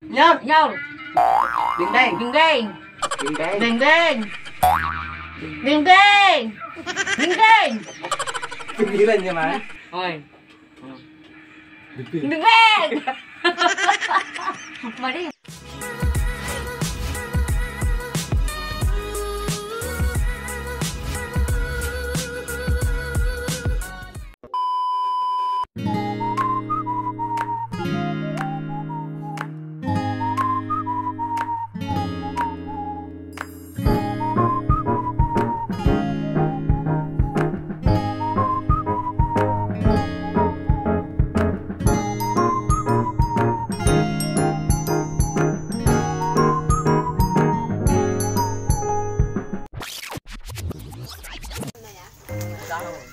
Nyor. Nyor. Ding ding. Ding ding. Ding ding. Ding ding. Ding ding. Ding ding. Pigilan niya man. Oi. Ding ding. Mari.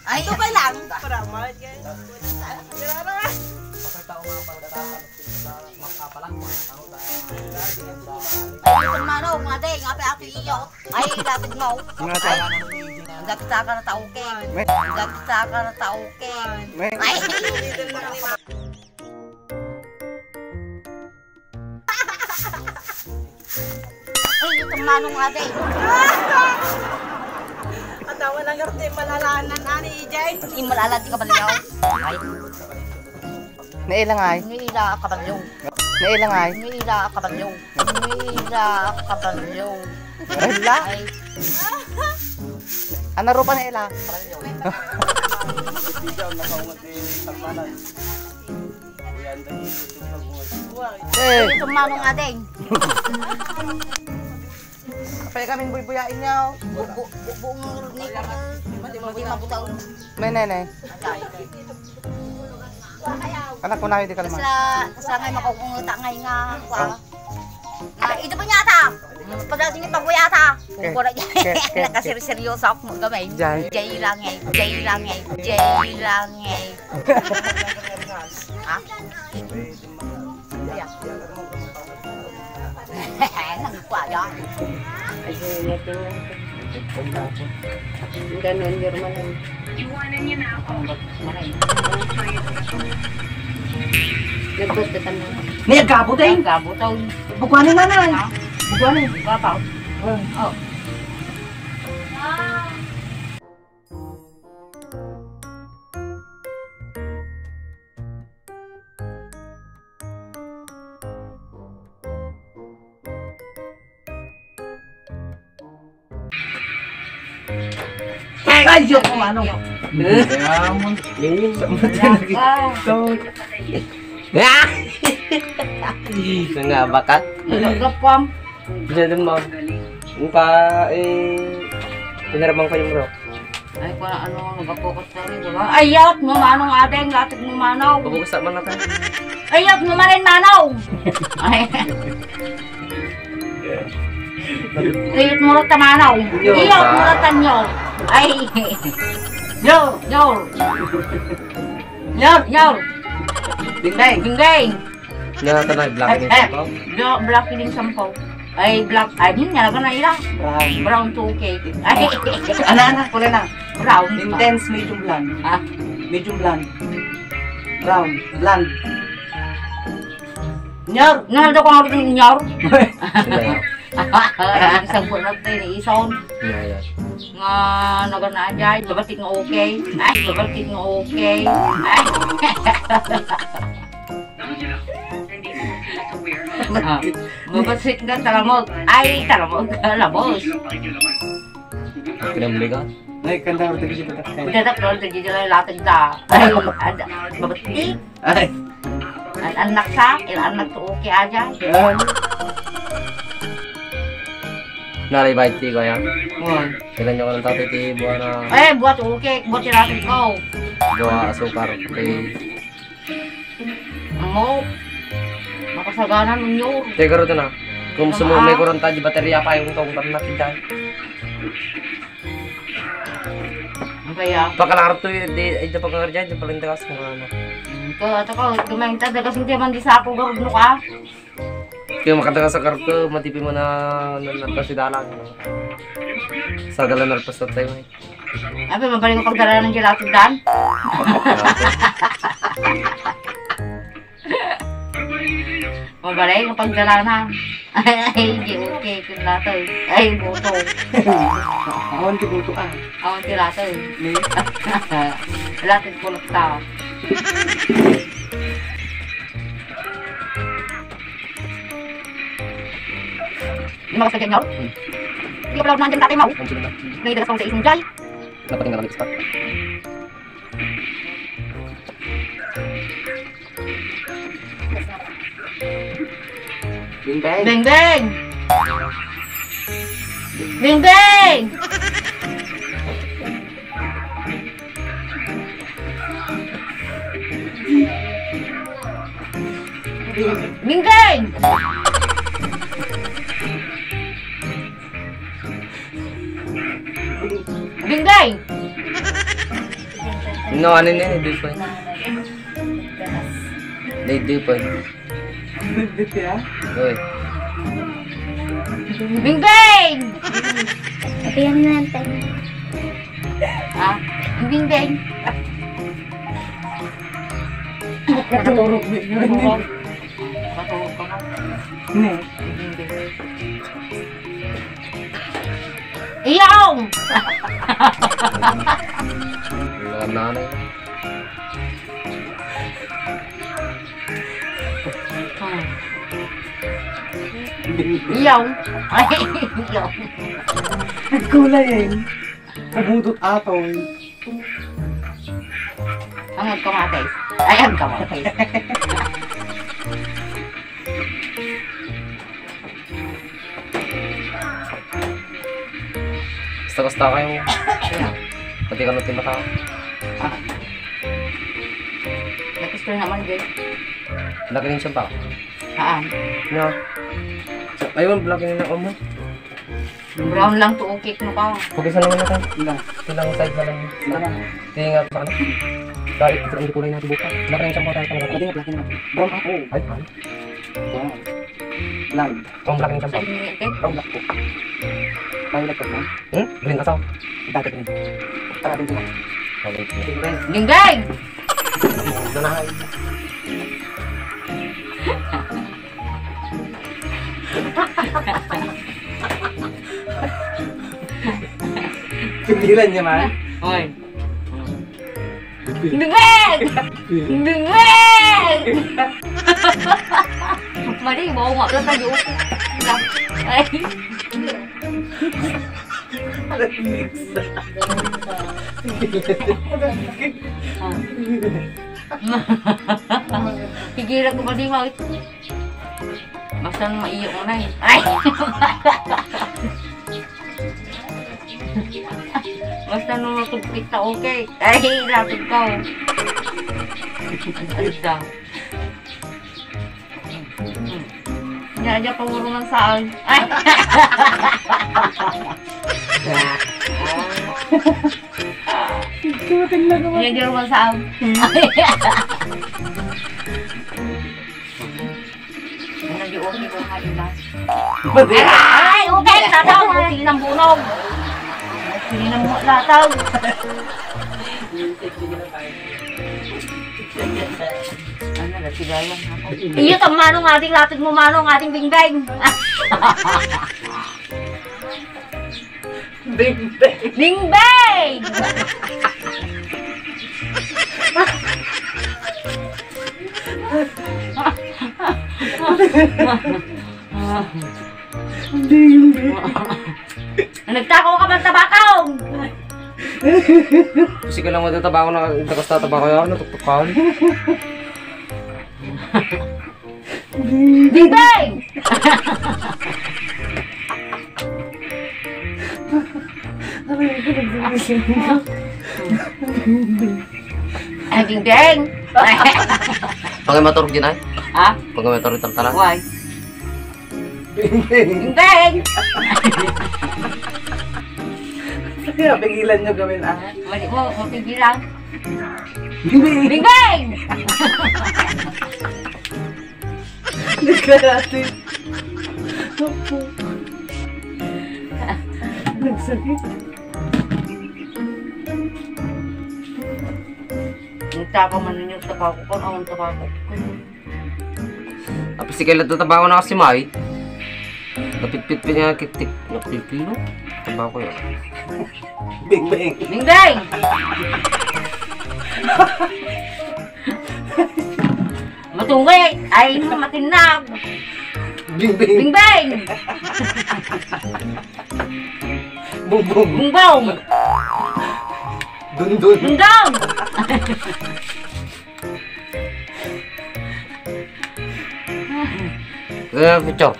Ay, ito pa lang. Ay, ito mano, mga day, nga pa ako iyo. Ay, lapit mo. Ay, dapit sa ka na tauking. Dapit sa ka na tauking. Ay, ay, ito mano nga day. Atawa lang garte malalanan ani ijay. Imalala di ka baliyaw. Ay, Nailang ay. nila ka baliyaw. Nailang ay. Nila ka baliyaw. Nila ka baliyaw. Wala. Ay, Ano ro pa naila? baliyaw. Eh, Ito mano nga day. kapay kami buy-buyain niyo. Buong ni hindi mabutaw. May nene. Anak ko na hindi ka naman. Sa ngay makukungta ngay nga kwa. Nga ito pa nyata. Pagdating ni pagwayata. Kung ko na nakaseriyoso ako mo gamay. Jay. Jay lang eh. Jay lang eh. Jay lang eh. Ha? Nang kwa yan. Ganun din man. Nagbot ka tanong. Niya gabo din. Gabutaw. Bukuanin na nan. Bukuanin. Gabaw. Oh. Ay, Diyos ko ano. Yaman. Ya. Nga bakat. Nagapam. Bisa dun mo. Pa pinarabang ko yung bro. Ay, kung ano, nagapokot na rin. Ayat mo manong adeng, latig mo manaw. Pabukas man natin. Ayat mo marin manaw. Ay. Ayat mo rin tamanaw. Iyot mo rin tanyo. Ay. Yo, yo. Yo, yo. Ding ding. Ding ding. Nga tanay black din Eh, ko. yo, black din sampaw. Ay, black. Ay, din niya, na ila. Brown 2K. Ay, Anak, kulay na. brown. Intense medium blonde. Ah, Medium blonde. Brown. Blonde. Nyor. naldo ko nga rin nyor. Isang buwan natin ni Ison. Iya, iya. Nga naganajay, babatik nga okay. Ay, babatik nga okay. Ay. Babatik nga talamog. Ay, talamog. Labos. Kinamli ka? Ay, kanta ko tagi kita. Udah kalau terjadi latag da. Ay, ada babatik. Ay. Anak sa, anak tuh okay aja. Nalibay ti ko yan. Oh. Kailan nyo ka ng tatay ti buwan na Buat okay, buat latag ko. gawa asukar. Kay Mo, makasaganan ninyo. teka ro na. Kung gusto mo may kuranta di baterya pa yung tong natin dyan. Kaya, Pagkalakar to di ito pagkakarja di paling takas mo ano. ito ko, dumainta, dagas hindi man di sa ako garudno ka. Kaya makatakas sa karto, matipi mo na napasidalan. Sa galan na pasat tayo. Abi, mabaling ko pagdala ng gelato dan. Mabalay ang pagdalanan. Ay, di okay. Kung lato. Ay, buto. Awan ti buto ah. Awan ti lato. May Lato pulot tao. Di mo kasi ganyan. Hindi ka pala nandiyan tatay mo. Ang sila na. Naidalas ko sa isang jay. Dapat yung nakamit spot. Bing bang. Beng beng! Beng beng! Beng beng! Beng beng! No, ano yun? Hindi po. Hindi po. Nagdit ya. Uy. Beng beng! Ito yan lang tayo. Ha? Beng beng! Natulog. Matulog ka na. Ne. Beng beng. Iyong! Mga nanay. Iyong! Ay, iyong! Nagkulay eh. Nabudot atoy. Ang kamatay. Ay, ang kamatay. Basta-basta kayo. Pati ka nung tinaka. Nakisto naman, Jay. Laki rin siya pa. Haan? No. Ayun, laki rin ako mo. Brown lang to, okay no ka. Pugisan naman natin. Ilang. Ilang side na lang. Ilang. Tingnan sa kanan. Dahil ito ang kulay natin buka. Laki rin siya pa tayo talaga. Laki na, laki na. Brown ako. Ay, ay. Wow. Lang. Ang laki rin siya Sa pa. inyo, okay? Brown black po. Violet ko na. Green asaw. Dati rin. Tara din sila. Okay. Bing bang. Bing bang! Nanahay. Pigilan niya man. Oy. Bing bang! Bing bang! Mali, mau nga lang tayo. Ay. Pigilan ko ba di mo? Basta maiyo mo na eh. Ay! Basta nung natugpit na okay. Ay, lapit ka oh. Asa. Nyanya pangurungan saan. Ay! Nyanya rumah saan. Ay, okay ko nga iba. Ay, okay! Lataw! Sige ng bunog! Sige ng lataw! Ano na, sigayan ako. Iyo, ang manong ating latid mo, manong ating bingbang! Bingbang! Bingbang! Nagtakaw ka bang tabakaw? Kasi ka lang matatabako na takas tatabako yun. Natutukan. Bingbang! Ay, bingbang! Pagamaturog din ay. Ha? Pagamaturog itang talang. Why? Bingbang! Bingbang! Kaya pigilan niyo gawin ah. Mali mo, mapigilan. Bingbang! Bingbang! Nagkarating. Opo. Nagsakit. Nagtakaw man ninyo sa tabako ko, ang tabako ko. Tapos si kailan tatabaho na kasi May. Napit-pit niya kitik. Napil-pilo. Tabaho ko yun. Bing bing. Bingbing! Matungay! Ay, matinag! Bing bing. Bingbing! Bum bum. Bungbong! Dun dun. Bundong! Pichok.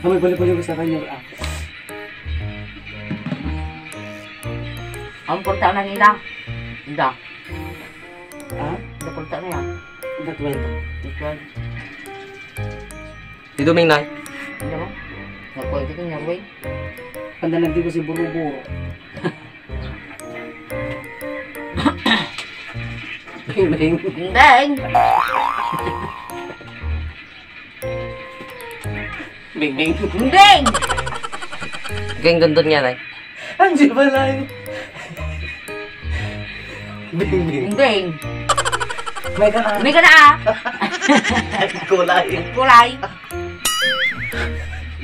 May balik-balik ko sa kanya. Ang porta na nila. Hindi. Ha? Hindi porta na yan. Datwento. Ituan. Si Duming na. Hindi mo? Nagpwede ka niya, wey. Pandalan di ko si Buro-Buro. Bing bing. Bingbing! Bing bing. Bingbing! Geng gandun niya na. Andiyan pala yun. Bing bing. Bingbing! May ka na. May ka na ah! Kulay. Kulay!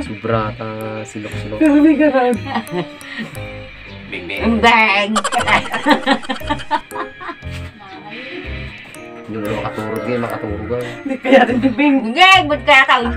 Sobra silok-silok. Pero may ka na. Bing bing. Bingbing! Yung mga makaturog eh, makaturog eh. Hindi kaya din bing bing. Bingbing! Ba't kaya taon?